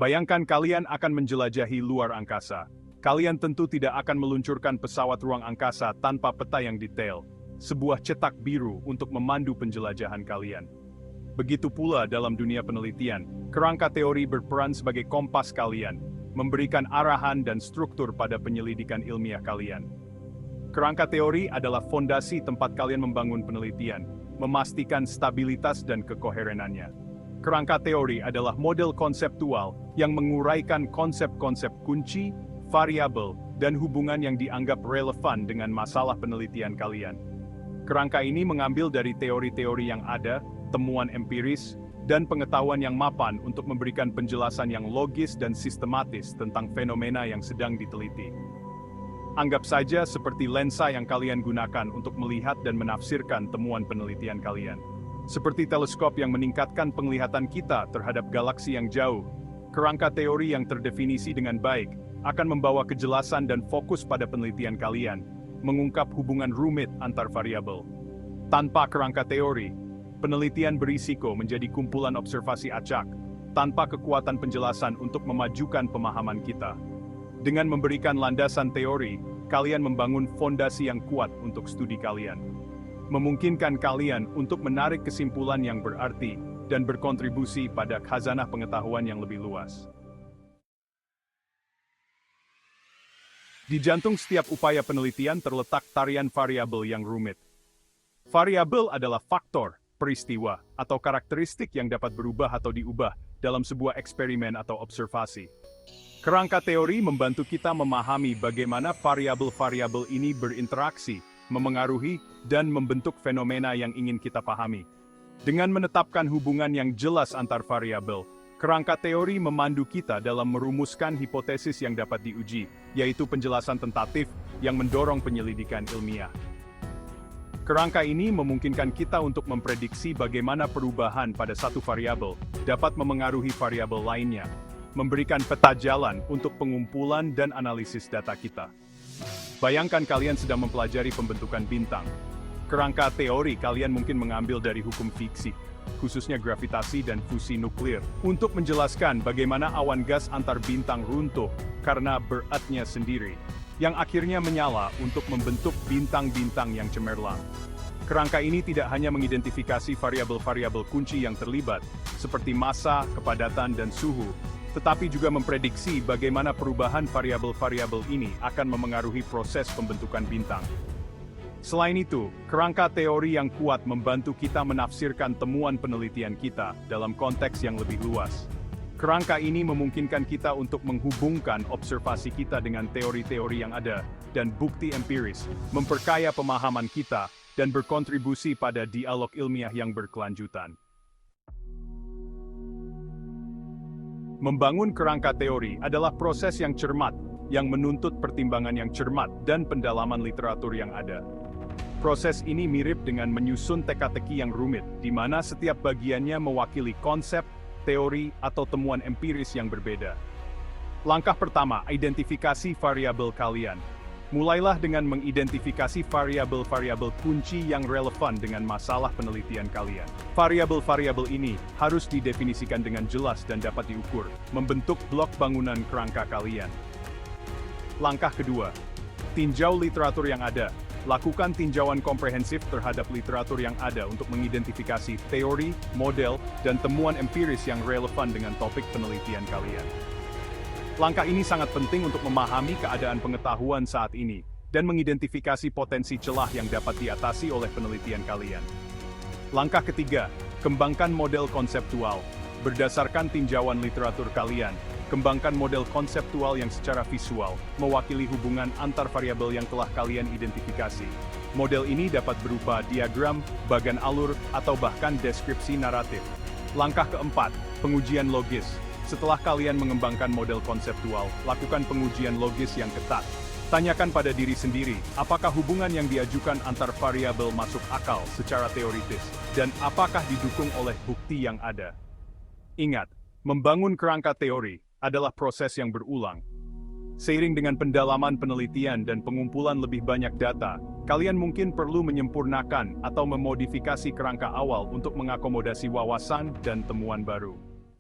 Bayangkan kalian akan menjelajahi luar angkasa. Kalian tentu tidak akan meluncurkan pesawat ruang angkasa tanpa peta yang detail, sebuah cetak biru untuk memandu penjelajahan kalian. Begitu pula dalam dunia penelitian, kerangka teori berperan sebagai kompas kalian, memberikan arahan dan struktur pada penyelidikan ilmiah kalian. Kerangka teori adalah fondasi tempat kalian membangun penelitian, memastikan stabilitas dan kekoherenannya. Kerangka teori adalah model konseptual yang menguraikan konsep-konsep kunci, variabel, dan hubungan yang dianggap relevan dengan masalah penelitian kalian. Kerangka ini mengambil dari teori-teori yang ada, temuan empiris, dan pengetahuan yang mapan untuk memberikan penjelasan yang logis dan sistematis tentang fenomena yang sedang diteliti. Anggap saja seperti lensa yang kalian gunakan untuk melihat dan menafsirkan temuan penelitian kalian. Seperti teleskop yang meningkatkan penglihatan kita terhadap galaksi yang jauh, kerangka teori yang terdefinisi dengan baik akan membawa kejelasan dan fokus pada penelitian kalian, mengungkap hubungan rumit antar variabel. Tanpa kerangka teori, penelitian berisiko menjadi kumpulan observasi acak, tanpa kekuatan penjelasan untuk memajukan pemahaman kita. Dengan memberikan landasan teori, kalian membangun fondasi yang kuat untuk studi kalian. Memungkinkan kalian untuk menarik kesimpulan yang berarti dan berkontribusi pada khazanah pengetahuan yang lebih luas. Di jantung setiap upaya penelitian terletak tarian variabel yang rumit. Variabel adalah faktor, peristiwa, atau karakteristik yang dapat berubah atau diubah dalam sebuah eksperimen atau observasi. Kerangka teori membantu kita memahami bagaimana variabel-variabel ini berinteraksi, memengaruhi, dan membentuk fenomena yang ingin kita pahami. Dengan menetapkan hubungan yang jelas antar variabel, kerangka teori memandu kita dalam merumuskan hipotesis yang dapat diuji, yaitu penjelasan tentatif yang mendorong penyelidikan ilmiah. Kerangka ini memungkinkan kita untuk memprediksi bagaimana perubahan pada satu variabel dapat memengaruhi variabel lainnya, memberikan peta jalan untuk pengumpulan dan analisis data kita. Bayangkan kalian sedang mempelajari pembentukan bintang. Kerangka teori kalian mungkin mengambil dari hukum fiksi, khususnya gravitasi dan fusi nuklir, untuk menjelaskan bagaimana awan gas antar bintang runtuh karena beratnya sendiri, yang akhirnya menyala untuk membentuk bintang-bintang yang cemerlang. Kerangka ini tidak hanya mengidentifikasi variabel-variabel kunci yang terlibat, seperti massa, kepadatan, dan suhu, tetapi juga memprediksi bagaimana perubahan variabel-variabel ini akan memengaruhi proses pembentukan bintang. Selain itu, kerangka teori yang kuat membantu kita menafsirkan temuan penelitian kita dalam konteks yang lebih luas. Kerangka ini memungkinkan kita untuk menghubungkan observasi kita dengan teori-teori yang ada dan bukti empiris, memperkaya pemahaman kita, dan berkontribusi pada dialog ilmiah yang berkelanjutan. Membangun kerangka teori adalah proses yang cermat, yang menuntut pertimbangan yang cermat dan pendalaman literatur yang ada. Proses ini mirip dengan menyusun teka-teki yang rumit, di mana setiap bagiannya mewakili konsep, teori, atau temuan empiris yang berbeda. Langkah pertama, identifikasi variabel kalian. Mulailah dengan mengidentifikasi variabel-variabel kunci yang relevan dengan masalah penelitian kalian. Variabel-variabel ini harus didefinisikan dengan jelas dan dapat diukur, membentuk blok bangunan kerangka kalian. Langkah kedua, tinjau literatur yang ada. Lakukan tinjauan komprehensif terhadap literatur yang ada untuk mengidentifikasi teori, model, dan temuan empiris yang relevan dengan topik penelitian kalian. Langkah ini sangat penting untuk memahami keadaan pengetahuan saat ini, dan mengidentifikasi potensi celah yang dapat diatasi oleh penelitian kalian. Langkah ketiga, kembangkan model konseptual. Berdasarkan tinjauan literatur kalian, kembangkan model konseptual yang secara visual, mewakili hubungan antar variabel yang telah kalian identifikasi. Model ini dapat berupa diagram, bagan alur, atau bahkan deskripsi naratif. Langkah keempat, pengujian logis. Setelah kalian mengembangkan model konseptual, lakukan pengujian logis yang ketat. Tanyakan pada diri sendiri, apakah hubungan yang diajukan antar variabel masuk akal secara teoritis, dan apakah didukung oleh bukti yang ada. Ingat, membangun kerangka teori adalah proses yang berulang. Seiring dengan pendalaman penelitian dan pengumpulan lebih banyak data, kalian mungkin perlu menyempurnakan atau memodifikasi kerangka awal untuk mengakomodasi wawasan dan temuan baru.